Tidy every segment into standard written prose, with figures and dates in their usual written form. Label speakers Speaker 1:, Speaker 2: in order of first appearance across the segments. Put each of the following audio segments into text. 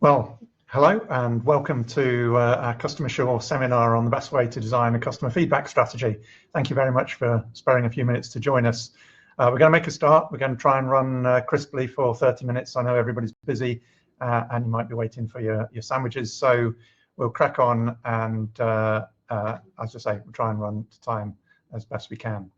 Speaker 1: Well, hello and welcome to our Customer Sure seminar on the best way to design a customer feedback strategy. Thank you very much for sparing a few minutes to join us. We're going to make a start. We're going to try and run crisply for 30 minutes. I know everybody's busy and you might be waiting for your sandwiches. So we'll crack on and, as I say, we'll try and run to time as best we can.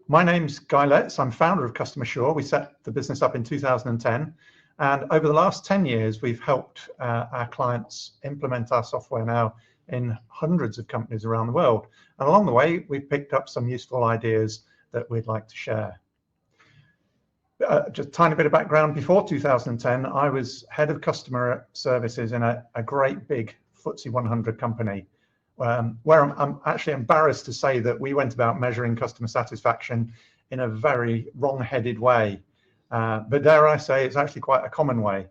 Speaker 1: My name's Guy Letts. I'm founder of Customer Sure. We set the business up in 2010. And over the last 10 years, we've helped our clients implement our software now in hundreds of companies around the world. And along the way, we've picked up some useful ideas that we'd like to share. Just a tiny bit of background. Before 2010, I was head of customer services in a great big FTSE 100 company, where I'm actually embarrassed to say that we went about measuring customer satisfaction in a very wrong-headed way. But dare I say, it's actually quite a common way.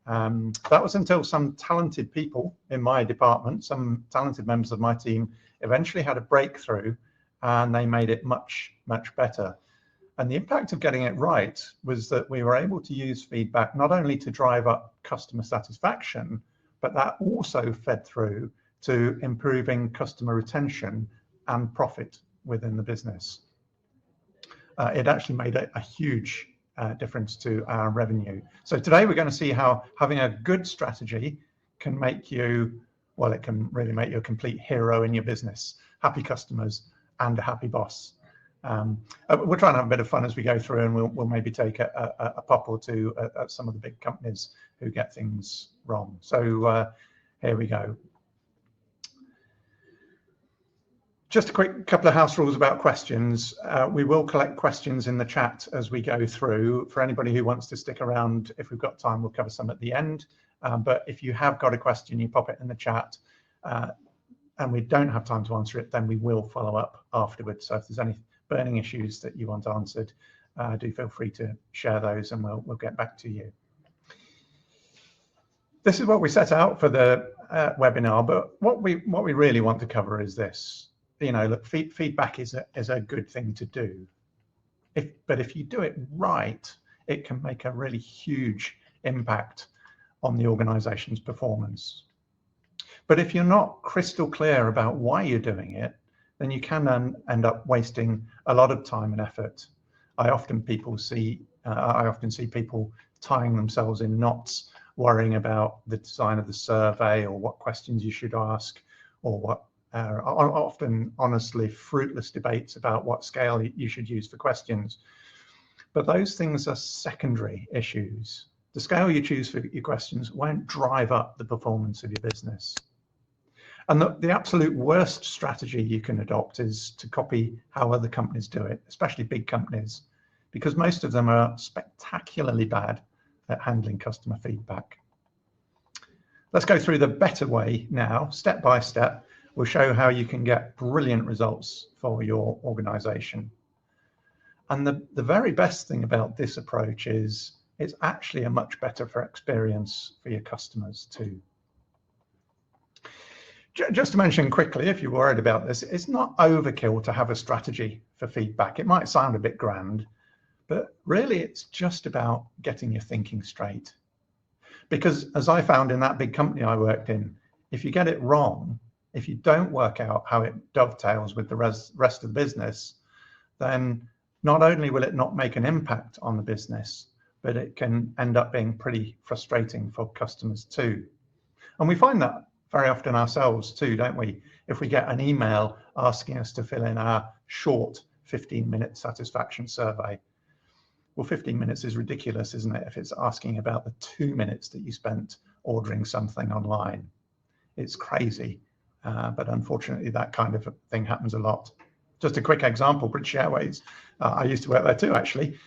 Speaker 1: That was until some talented people in my department, some talented members of my team, eventually had a breakthrough and they made it much, much better. And the impact of getting it right was that we were able to use feedback not only to drive up customer satisfaction, but that also fed through to improving customer retention and profit within the business. It actually made a huge difference to our revenue. So today we're going to see how having a good strategy can make you, well, it can really make you a complete hero in your business, happy customers and a happy boss. We're trying to have a bit of fun as we go through, and we'll maybe take a pop or two at some of the big companies who get things wrong. So here we go. Just a quick couple of house rules about questions. We will collect questions in the chat as we go through. For anybody who wants to stick around, if we've got time, we'll cover some at the end. But if you have got a question, you pop it in the chat and we don't have time to answer it, then we will follow up afterwards. So if there's any burning issues that you want answered, do feel free to share those and we'll get back to you. This is what we set out for the webinar, but what we really want to cover is this. You know, look, feedback is a good thing to do. But if you do it right, it can make a really huge impact on the organization's performance. But if you're not crystal clear about why you're doing it, then you can then end up wasting a lot of time and effort. I often see people tying themselves in knots, worrying about the design of the survey or what questions you should ask, or what often honestly fruitless debates about what scale you should use for questions. But those things are secondary issues. The scale you choose for your questions won't drive up the performance of your business. And the absolute worst strategy you can adopt is to copy how other companies do it, especially big companies, because most of them are spectacularly bad at handling customer feedback. Let's go through the better way now, step by step. We'll show how you can get brilliant results for your organization. And the very best thing about this approach is it's actually a much better experience for your customers too. Just to mention quickly, if you're worried about this, it's not overkill to have a strategy for feedback. It might sound a bit grand, but really it's just about getting your thinking straight. Because as I found in that big company I worked in, if you get it wrong, if you don't work out how it dovetails with the rest of the business, then not only will it not make an impact on the business, but it can end up being pretty frustrating for customers too. And we find that very often ourselves too, don't we? If we get an email asking us to fill in our short 15-minute satisfaction survey. Well, 15 minutes is ridiculous, isn't it? If it's asking about the 2 minutes that you spent ordering something online. It's crazy. But unfortunately, that kind of thing happens a lot. Just a quick example, British Airways, I used to work there too, actually.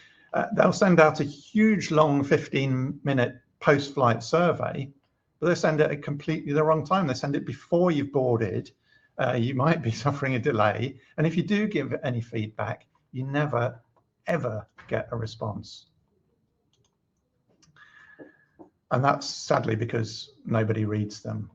Speaker 1: They'll send out a huge, long 15-minute post-flight survey, but they send it at completely the wrong time. They send it before you've boarded. You might be suffering a delay. And if you do give any feedback, you never, ever get a response. And that's sadly because nobody reads them.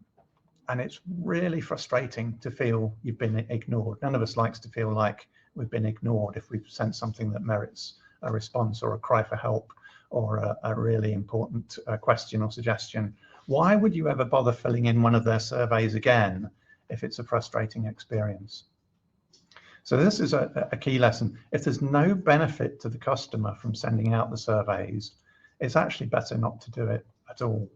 Speaker 1: And it's really frustrating to feel you've been ignored. None of us likes to feel like we've been ignored if we've sent something that merits a response or a cry for help or a really important question or suggestion, why would you ever bother filling in one of their surveys again if it's a frustrating experience? So this is a key lesson. If there's no benefit to the customer from sending out the surveys, it's actually better not to do it at all.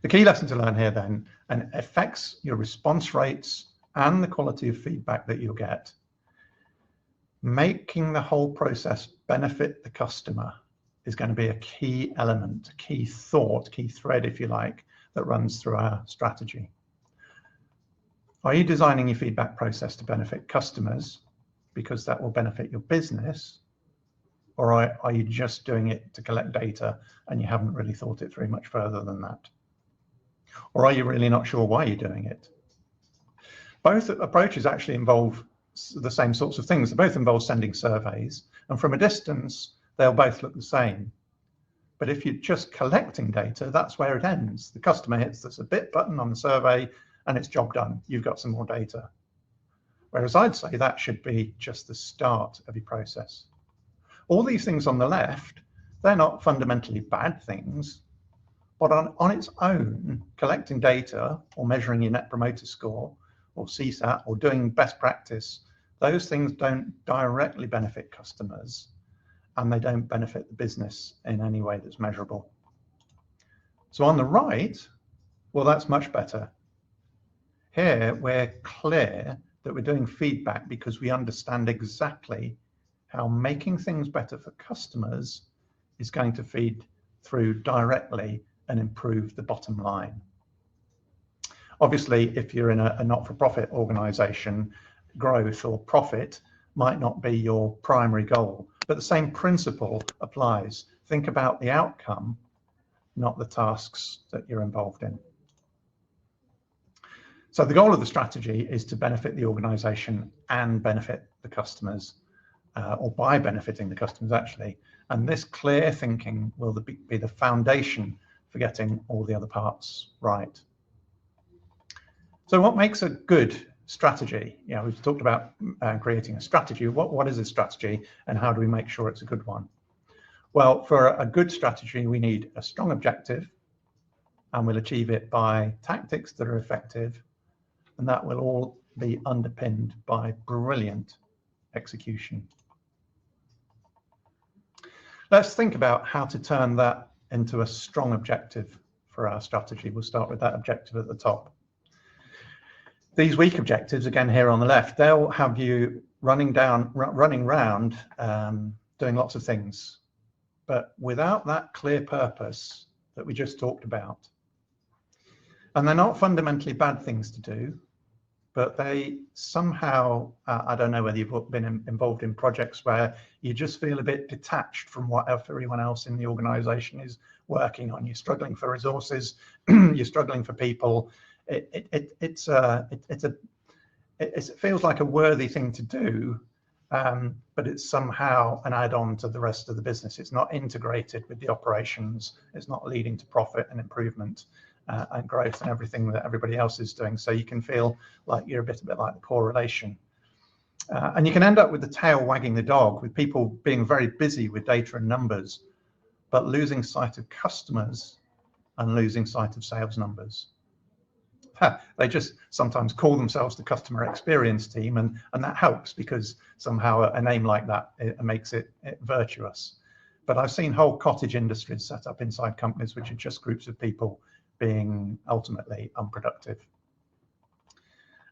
Speaker 1: The key lesson to learn here then, and it affects your response rates and the quality of feedback that you'll get, making the whole process benefit the customer is going to be a key element, a key thought, key thread, if you like, that runs through our strategy. Are you designing your feedback process to benefit customers because that will benefit your business? Or are you just doing it to collect data and you haven't really thought it through much further than that? Or are you really not sure why you're doing it? Both approaches actually involve the same sorts of things. They both involve sending surveys, and from a distance, they'll both look the same. But if you're just collecting data, that's where it ends. The customer hits the submit button on the survey and it's job done. You've got some more data. Whereas I'd say that should be just the start of your process. All these things on the left, they're not fundamentally bad things, but on its own, collecting data or measuring your Net Promoter Score or CSAT or doing best practice, those things don't directly benefit customers and they don't benefit the business in any way that's measurable. So on the right, well, that's much better. Here, we're clear that we're doing feedback because we understand exactly how making things better for customers is going to feed through directly and improve the bottom line. Obviously, if you're in a not-for-profit organization, growth or profit might not be your primary goal, but the same principle applies. Think about the outcome, not the tasks that you're involved in. So the goal of the strategy is to benefit the organization and benefit the customers, or by benefiting the customers actually. And this clear thinking will be the foundation for getting all the other parts right. So what makes a good strategy? You know, we've talked about creating a strategy. What is a strategy and how do we make sure it's a good one? Well, for a good strategy, we need a strong objective, and we'll achieve it by tactics that are effective, and that will all be underpinned by brilliant execution. Let's think about how to turn that into a strong objective for our strategy. We'll start with that objective at the top. These weak objectives, again here on the left, they'll have you running around, doing lots of things, but without that clear purpose that we just talked about. And they're not fundamentally bad things to do, but they somehow, I don't know whether you've been involved in projects where you just feel a bit detached from what everyone else in the organization is working on. You're struggling for resources, you're struggling for people. It feels like a worthy thing to do, but it's somehow an add-on to the rest of the business. It's not integrated with the operations. It's not leading to profit and improvement and growth and everything that everybody else is doing. So you can feel like you're a bit like the poor relation. And you can end up with the tail wagging the dog, with people being very busy with data and numbers, but losing sight of customers and losing sight of sales numbers. They just sometimes call themselves the customer experience team, and that helps because somehow a name like that, it makes it virtuous. But I've seen whole cottage industries set up inside companies which are just groups of people being ultimately unproductive.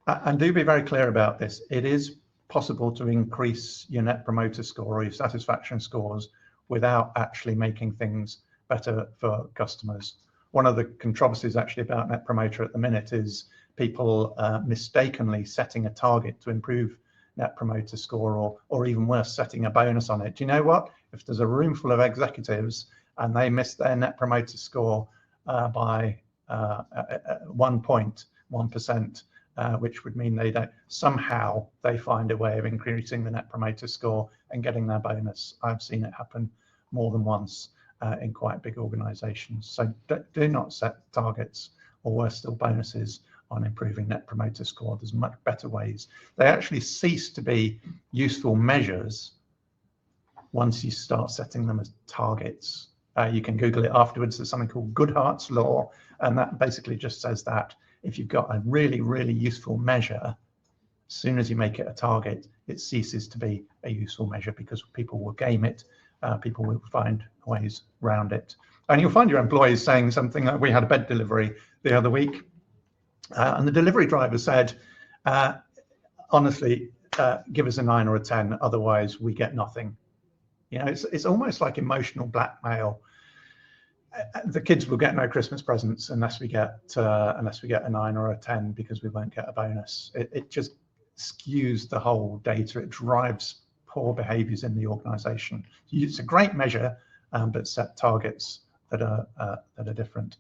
Speaker 1: And do be very clear about this. It is possible to increase your Net Promoter Score or your satisfaction scores without actually making things better for customers. One of the controversies actually about Net Promoter at the minute is people mistakenly setting a target to improve Net Promoter Score, or even worse, setting a bonus on it. Do you know what? If there's a room full of executives and they miss their Net Promoter Score by 1 point, 1%, which would mean they don't, somehow they find a way of increasing the Net Promoter Score and getting their bonus. I've seen it happen more than once in quite big organizations. So do not set targets, or worse still, bonuses on improving Net Promoter Score. There's much better ways. They actually cease to be useful measures once you start setting them as targets. You can Google it afterwards. There's something called Goodhart's Law, and that basically just says that if you've got a really, really useful measure, as soon as you make it a target, it ceases to be a useful measure because people will game it, people will find ways around it. And you'll find your employees saying something like, we had a bed delivery the other week, and the delivery driver said, honestly, give us a 9 or a 10, otherwise we get nothing. You know, it's almost like emotional blackmail. The kids will get no Christmas presents unless we get a 9 or a 10, because we won't get a bonus. It just skews the whole data. It drives poor behaviours in the organisation. It's a great measure, but set targets that are different.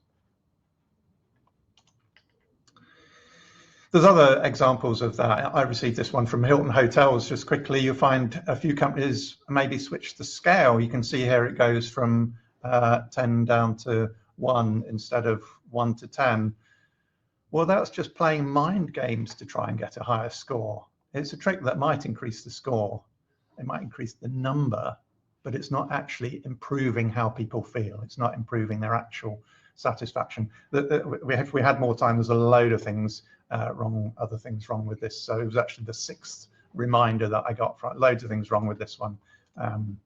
Speaker 1: There's other examples of that. I received this one from Hilton Hotels. Just quickly, you'll find a few companies maybe switch the scale. You can see here it goes from 10 down to 1 instead of 1 to 10. Well, that's just playing mind games to try and get a higher score. It's a trick that might increase the score. It might increase the number, but it's not actually improving how people feel. It's not improving their actual satisfaction. If we had more time, there's a load of things other things wrong with this. So it was actually the 6th reminder that I got from loads of things wrong with this one. We'll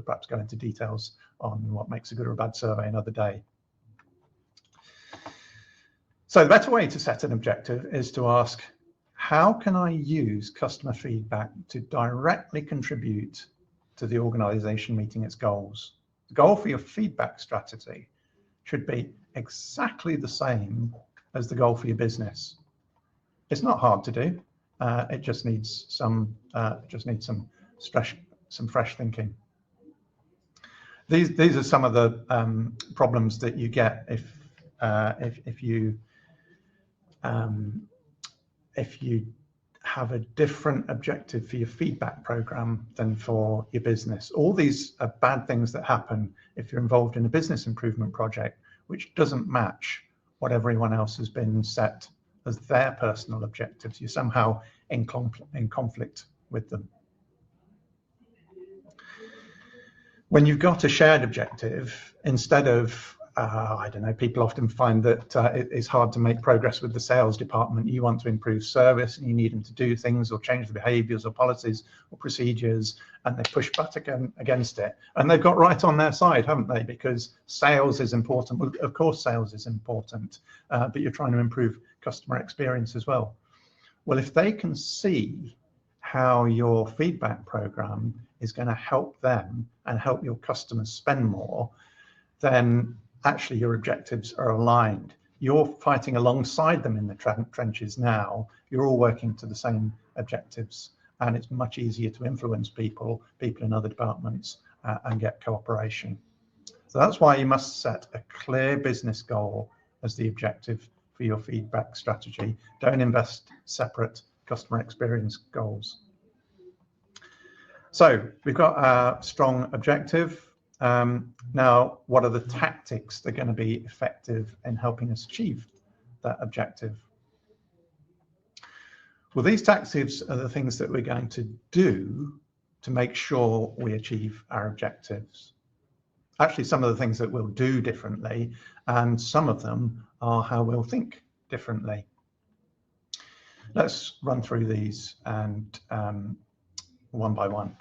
Speaker 1: perhaps go into details on what makes a good or a bad survey another day. So the better way to set an objective is to ask, how can I use customer feedback to directly contribute to the organisation meeting its goals? The goal for your feedback strategy should be exactly the same as the goal for your business. It's not hard to do. It just needs some fresh thinking. These are some of the problems that you get if you have a different objective for your feedback program than for your business. All these are bad things that happen if you're involved in a business improvement project which doesn't match what everyone else has been set as their personal objectives. You're somehow in conflict with them. When you've got a shared objective, instead of I don't know, people often find that it's hard to make progress with the sales department. You want to improve service and you need them to do things or change the behaviours or policies or procedures, and they push back against it. And they've got right on their side, haven't they? Because sales is important. Well, of course, sales is important, but you're trying to improve customer experience as well. Well, if they can see how your feedback program is going to help them and help your customers spend more, then actually your objectives are aligned. You're fighting alongside them in the trenches now. You're all working to the same objectives, and it's much easier to influence people in other departments and get cooperation. So that's why you must set a clear business goal as the objective for your feedback strategy. Don't invest separate customer experience goals. So we've got a strong objective. Now, what are the tactics that are going to be effective in helping us achieve that objective? Well, these tactics are the things that we're going to do to make sure we achieve our objectives. Actually, some of the things that we'll do differently, and some of them are how we'll think differently. Let's run through these and one by one.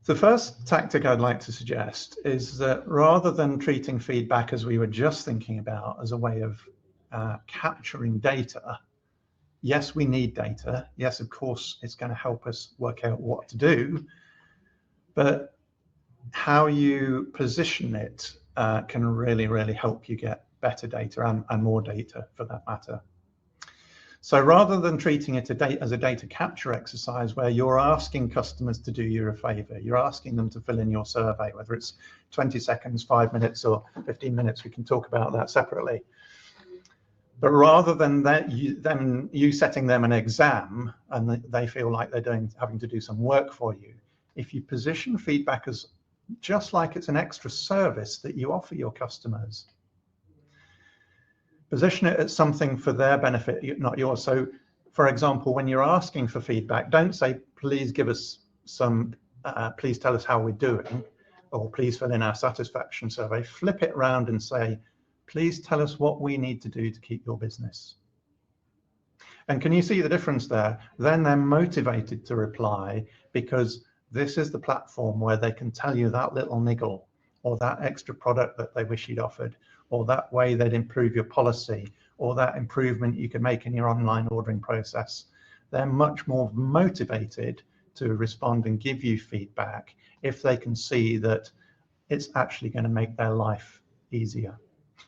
Speaker 1: The first tactic I'd like to suggest is that rather than treating feedback, as we were just thinking about, as a way of capturing data, yes, we need data. Yes, of course, it's going to help us work out what to do, but how you position it can really, really help you get better data and more data for that matter. So rather than treating it as a data capture exercise where you're asking customers to do you a favor, you're asking them to fill in your survey, whether it's 20 seconds, 5 minutes, or 15 minutes, we can talk about that separately. But rather than you setting them an exam and they feel like they're having to do some work for you, if you position feedback as just like it's an extra service that you offer your customers, position it as something for their benefit, not yours. So for example, when you're asking for feedback, don't say, please give us some, please tell us how we're doing, or please fill in our satisfaction survey. Flip it around and say, please tell us what we need to do to keep your business. And can you see the difference there? Then they're motivated to reply, because this is the platform where they can tell you that little niggle, or that extra product that they wish you'd offered, or that way they'd improve your policy, or that improvement you can make in your online ordering process. They're much more motivated to respond and give you feedback if they can see that it's actually going to make their life easier.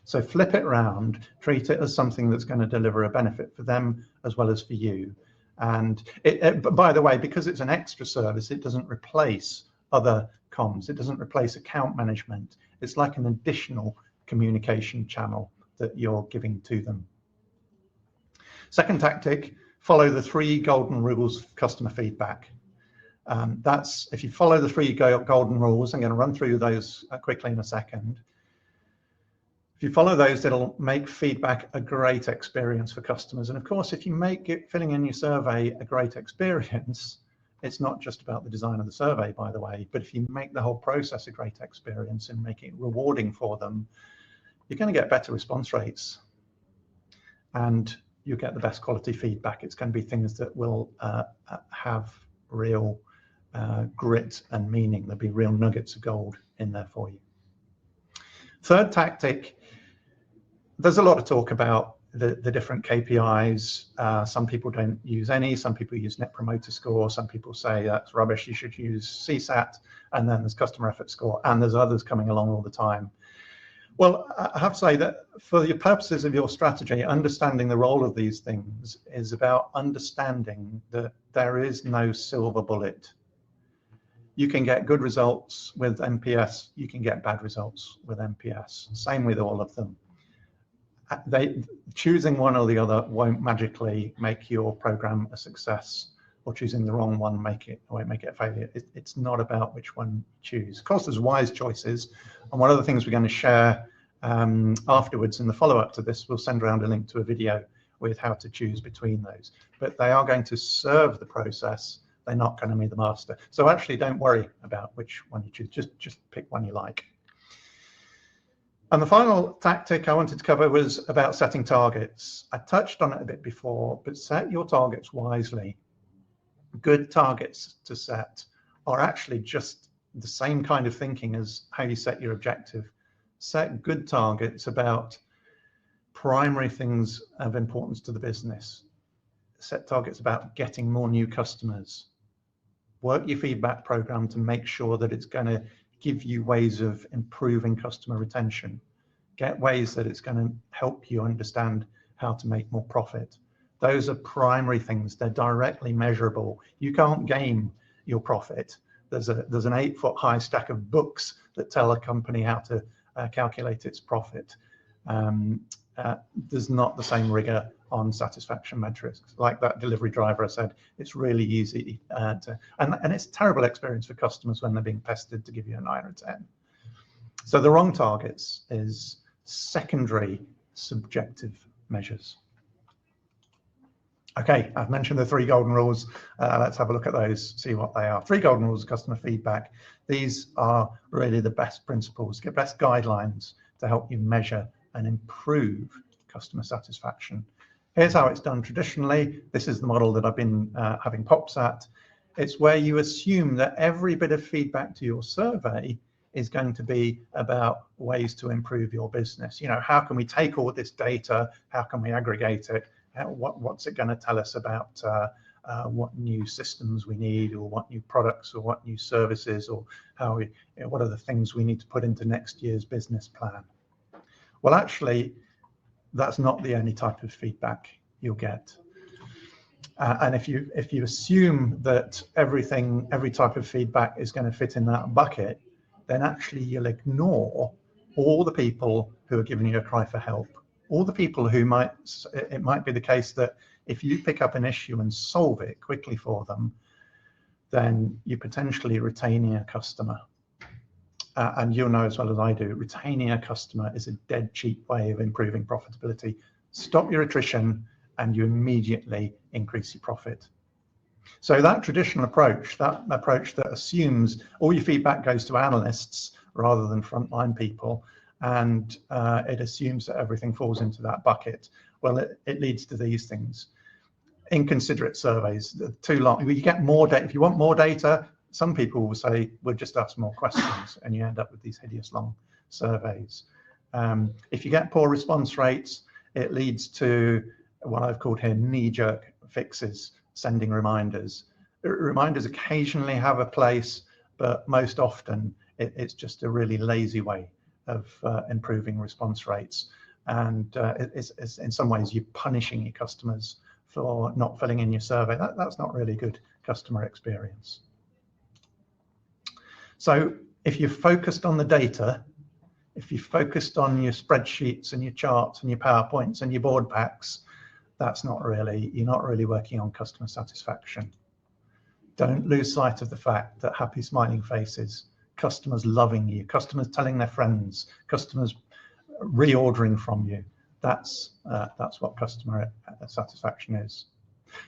Speaker 1: So flip it around, treat it as something that's going to deliver a benefit for them as well as for you. And by the way, because it's an extra service, it doesn't replace other comms. It doesn't replace account management. It's like an additional communication channel that you're giving to them. Second tactic, follow the 3 golden rules of customer feedback. That's, if you follow the 3 golden rules, I'm going to run through those quickly in a second. If you follow those, it'll make feedback a great experience for customers. And of course, if you make it, filling in your survey, a great experience, it's not just about the design of the survey, by the way, but if you make the whole process a great experience and make it rewarding for them, you're going to get better response rates and you get the best quality feedback. It's going to be things that will have real grit and meaning. There'll be real nuggets of gold in there for you. Third tactic, there's a lot of talk about the different KPIs. Some people don't use any, some people use Net Promoter Score, some people say that's rubbish, you should use CSAT, and then there's Customer Effort Score, and there's others coming along all the time. Well, I have to say that for the purposes of your strategy, understanding the role of these things is about understanding that there is no silver bullet. You can get good results with NPS, you can get bad results with NPS. Same with all of them. Choosing one or the other won't magically make your program a success, or choosing the wrong one won't make it a failure. It's not about which one you choose. Of course, there's wise choices, and one of the things we're going to share afterwards in the follow-up to this, we'll send around a link to a video with how to choose between those. But they are going to serve the process. They're not going to be the master. So actually, don't worry about which one you choose. Just pick one you like. And the final tactic I wanted to cover was about setting targets. I touched on it a bit before, but set your targets wisely. Good targets to set are actually just the same kind of thinking as how you set your objective. Set good targets about primary things of importance to the business. Set targets about getting more new customers. Work your feedback program to make sure that it's going to give you ways of improving customer retention. Get ways that it's going to help you understand how to make more profit. Those are primary things. They're directly measurable. You can't game your profit. There's an 8-foot high stack of books that tell a company how to calculate its profit. There's not the same rigor on satisfaction metrics. Like that delivery driver I said, it's really easy and it's a terrible experience for customers when they're being pestered to give you a 9 or 10. So the wrong targets is secondary subjective measures. Okay, I've mentioned the 3 golden rules. Let's have a look at those, see what they are. 3 golden rules of customer feedback. These are really the best principles, the best guidelines to help you measure and improve customer satisfaction. Here's how it's done traditionally. This is the model that I've been having pops at. It's where you assume that every bit of feedback to your survey is going to be about ways to improve your business. You know, how can we take all this data? How can we aggregate it? What's it going to tell us about what new systems we need, or what new products, or what new services, or how we, what are the things we need to put into next year's business plan? Well, actually, that's not the only type of feedback you'll get. And if you assume that every type of feedback is going to fit in that bucket, then actually you'll ignore all the people who are giving you a cry for help. All the people who it might be the case that if you pick up an issue and solve it quickly for them, then you're potentially retaining a customer. And you'll know as well as I do, retaining a customer is a dead cheap way of improving profitability. Stop your attrition and you immediately increase your profit. So that traditional approach, that approach that assumes all your feedback goes to analysts rather than frontline people, and it assumes that everything falls into that bucket, well, it leads to these things. Inconsiderate surveys, too long. You get more data. If you want more data, some people will say, we'll just ask more questions, and you end up with these hideous long surveys. If you get poor response rates, it leads to what I've called here knee-jerk fixes, sending reminders. Reminders occasionally have a place, but most often it's just a really lazy way of improving response rates. And it's in some ways you're punishing your customers for not filling in your survey. That's not really good customer experience. So if you're focused on the data, if you're focused on your spreadsheets and your charts and your PowerPoints and your board packs, you're not really working on customer satisfaction. Don't lose sight of the fact that happy smiling faces, customers loving you, customers telling their friends, customers reordering from you, that's what customer satisfaction is.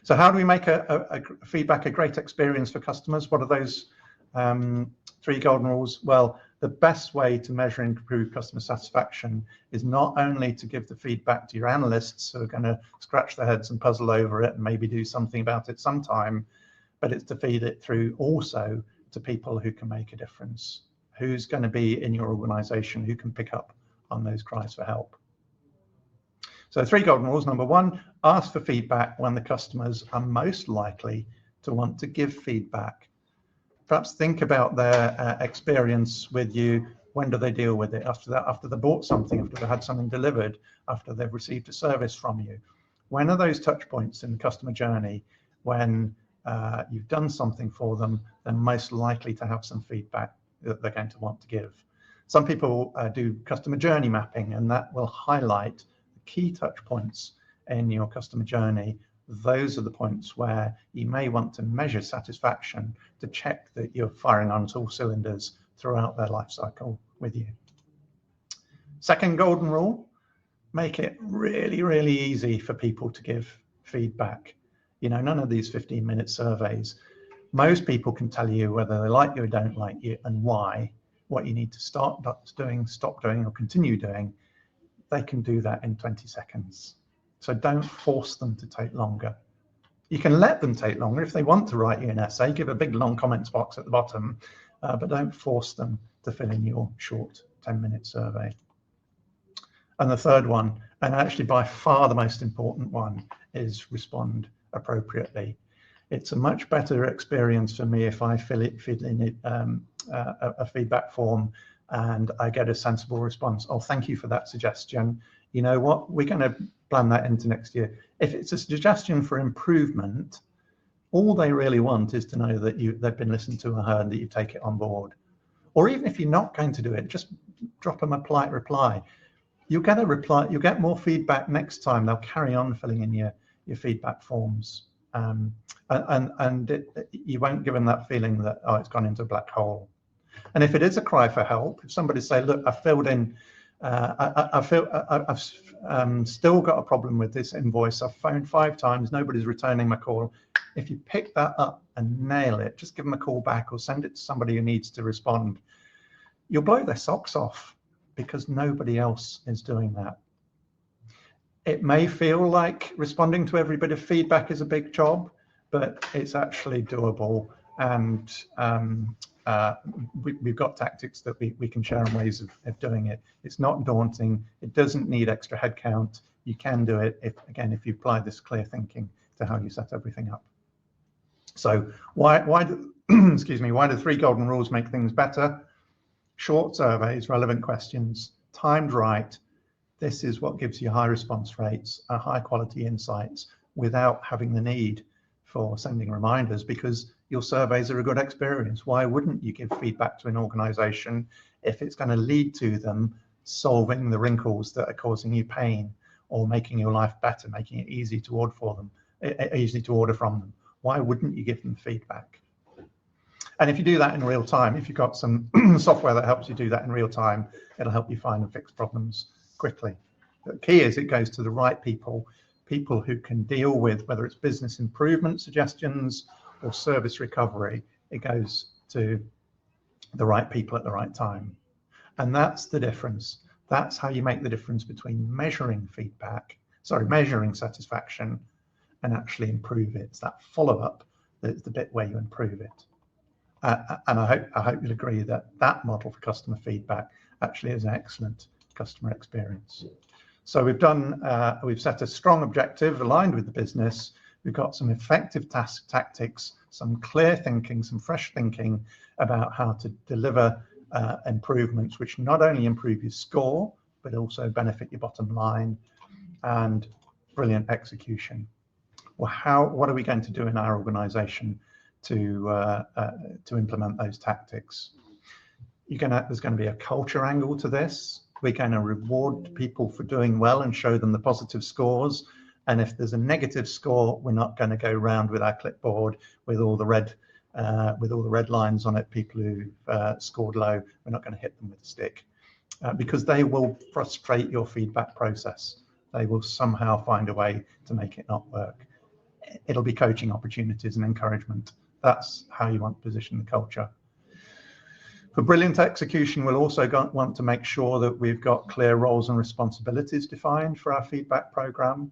Speaker 1: So how do we make a feedback a great experience for customers? What are those 3 golden rules? Well, the best way to measure and improve customer satisfaction is not only to give the feedback to your analysts who are going to scratch their heads and puzzle over it and maybe do something about it sometime, but it's to feed it through also to people who can make a difference, who's going to be in your organization, who can pick up on those cries for help. So 3 golden rules. Number 1, ask for feedback when the customers are most likely to want to give feedback. Perhaps think about their experience with you. When do they deal with it? After they bought something, after they had something delivered, after they've received a service from you. When are those touch points in the customer journey when you've done something for them, they're most likely to have some feedback that they're going to want to give. Some people do customer journey mapping, and that will highlight the key touch points in your customer journey. Those are the points where you may want to measure satisfaction to check that you're firing on all cylinders throughout their life cycle with you. Second golden rule, make it really, really easy for people to give feedback. You know, none of these 15-minute surveys. Most people can tell you whether they like you or don't like you and why, what you need to stop doing, or continue doing. They can do that in 20 seconds. So don't force them to take longer. You can let them take longer. If they want to write you an essay, give a big long comments box at the bottom, but don't force them to fill in your short 10-minute survey. And the third one, and actually by far the most important one, is respond appropriately. It's a much better experience for me if I fill in a feedback form and I get a sensible response. Oh, thank you for that suggestion. You know what, we're going to plan that into next year. If it's a suggestion for improvement, all they really want is to know that they've been listened to and heard, that you take it on board. Or even if you're not going to do it, just drop them a polite reply. You'll get a reply, you'll get more feedback next time. They'll carry on filling in your feedback forms. You won't give them that feeling that, oh, it's gone into a black hole. And if it is a cry for help, if somebody say, look, I filled in, I've still got a problem with this invoice. I've phoned 5 times, nobody's returning my call. If you pick that up and nail it, just give them a call back or send it to somebody who needs to respond. You'll blow their socks off because nobody else is doing that. It may feel like responding to every bit of feedback is a big job, but it's actually doable. And we've got tactics that we can share and ways of doing it. It's not daunting. It doesn't need extra headcount. You can do it if you apply this clear thinking to how you set everything up. So why do excuse me, why do 3 golden rules make things better? Short surveys, relevant questions, timed right. This is what gives you high response rates, high quality insights without having the need for sending reminders, because your surveys are a good experience. Why wouldn't you give feedback to an organization if it's going to lead to them solving the wrinkles that are causing you pain or making your life better, making it easy to order for them, easy to order from them? Why wouldn't you give them feedback? And if you do that in real time, if you've got some software that helps you do that in real time, it'll help you find and fix problems quickly. The key is it goes to the right people people who can deal with whether it's business improvement suggestions or service recovery. It goes to the right people at the right time. And that's the difference. That's how you make the difference between measuring satisfaction and actually improve it. It's that follow-up that's the bit where you improve it. And I hope you'll agree that that model for customer feedback actually is an excellent customer experience. So we've set a strong objective aligned with the business. We've got some effective tactics, some clear thinking, some fresh thinking about how to deliver improvements which not only improve your score, but also benefit your bottom line, and brilliant execution. Well, what are we going to do in our organization to implement those tactics? There's going to be a culture angle to this. We're going to reward people for doing well and show them the positive scores. And if there's a negative score, we're not going to go round with our clipboard with all the red lines on it. People who scored low, we're not going to hit them with a stick because they will frustrate your feedback process. They will somehow find a way to make it not work. It'll be coaching opportunities and encouragement. That's how you want to position the culture. For brilliant execution, we'll also want to make sure that we've got clear roles and responsibilities defined for our feedback program.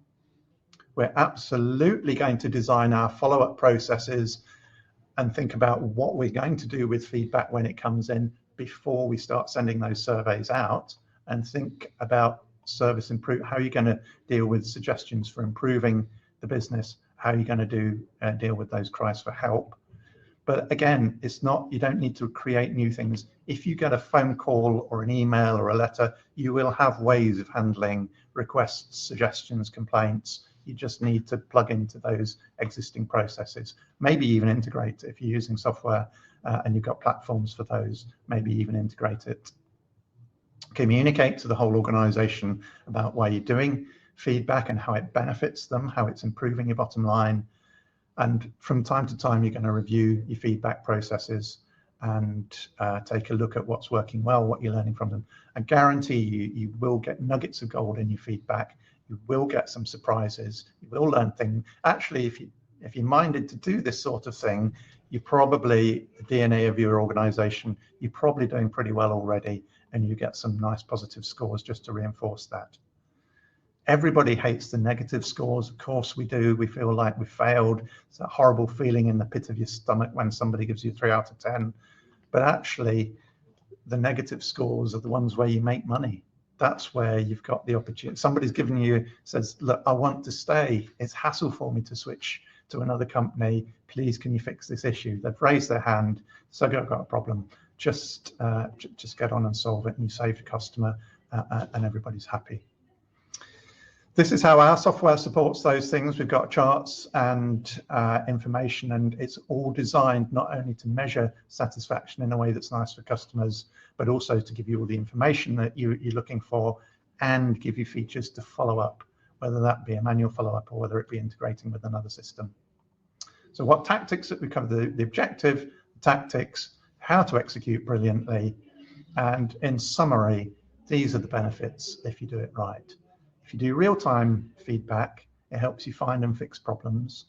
Speaker 1: We're absolutely going to design our follow-up processes and think about what we're going to do with feedback when it comes in before we start sending those surveys out, and think about service improve. How are you going to deal with suggestions for improving the business? How are you going to deal with those cries for help? But again, you don't need to create new things. If you get a phone call or an email or a letter, you will have ways of handling requests, suggestions, complaints. You just need to plug into those existing processes. Maybe even integrate, if you're using software and you've got platforms for those, maybe even integrate it. Communicate to the whole organization about why you're doing feedback and how it benefits them, how it's improving your bottom line. And from time to time, you're going to review your feedback processes and take a look at what's working well, what you're learning from them. I guarantee you will get nuggets of gold in your feedback. You will get some surprises. You will learn things. Actually, if you're minded to do this sort of thing, you're probably, the DNA of your organization, you're probably doing pretty well already, and you get some nice positive scores just to reinforce that. Everybody hates the negative scores. Of course we do. We feel like we failed. It's that horrible feeling in the pit of your stomach when somebody gives you 3 out of 10. But actually, the negative scores are the ones where you make money. That's where you've got the opportunity. Somebody's given you, says, look, I want to stay. It's hassle for me to switch to another company. Please, can you fix this issue? They've raised their hand. So I've got a problem. Just get on and solve it, and you save the customer, and everybody's happy. This is how our software supports those things. We've got charts and information, and it's all designed not only to measure satisfaction in a way that's nice for customers, but also to give you all the information that you're looking for and give you features to follow up, whether that be a manual follow-up or whether it be integrating with another system. So what tactics that we cover, the objective, the tactics, how to execute brilliantly, and in summary, these are the benefits if you do it right. If you do real-time feedback, it helps you find and fix problems.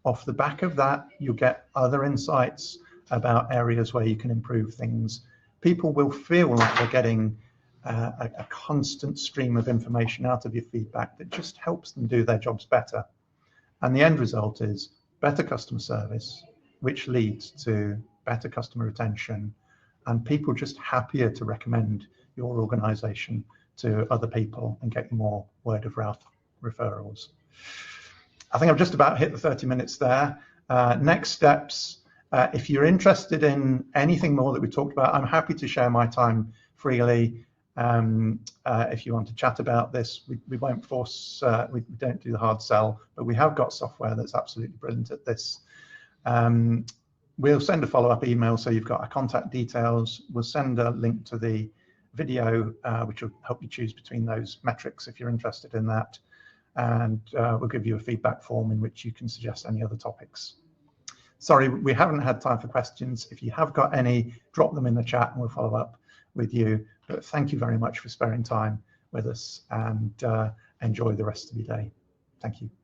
Speaker 1: Off the back of that, you'll get other insights about areas where you can improve things. People will feel like they're getting a constant stream of information out of your feedback that just helps them do their jobs better. And the end result is better customer service, which leads to better customer retention, and people just happier to recommend your organization to other people and get more word of mouth referrals. I think I've just about hit the 30 minutes there. Next steps, if you're interested in anything more that we talked about, I'm happy to share my time freely. If you want to chat about this, we won't force, we don't do the hard sell, but we have got software that's absolutely brilliant at this. We'll send a follow-up email so you've got our contact details. We'll send a link to the video, which will help you choose between those metrics if you're interested in that. And we'll give you a feedback form in which you can suggest any other topics. Sorry, we haven't had time for questions. If you have got any, drop them in the chat and we'll follow up with you. But thank you very much for sparing time with us, and enjoy the rest of your day. Thank you.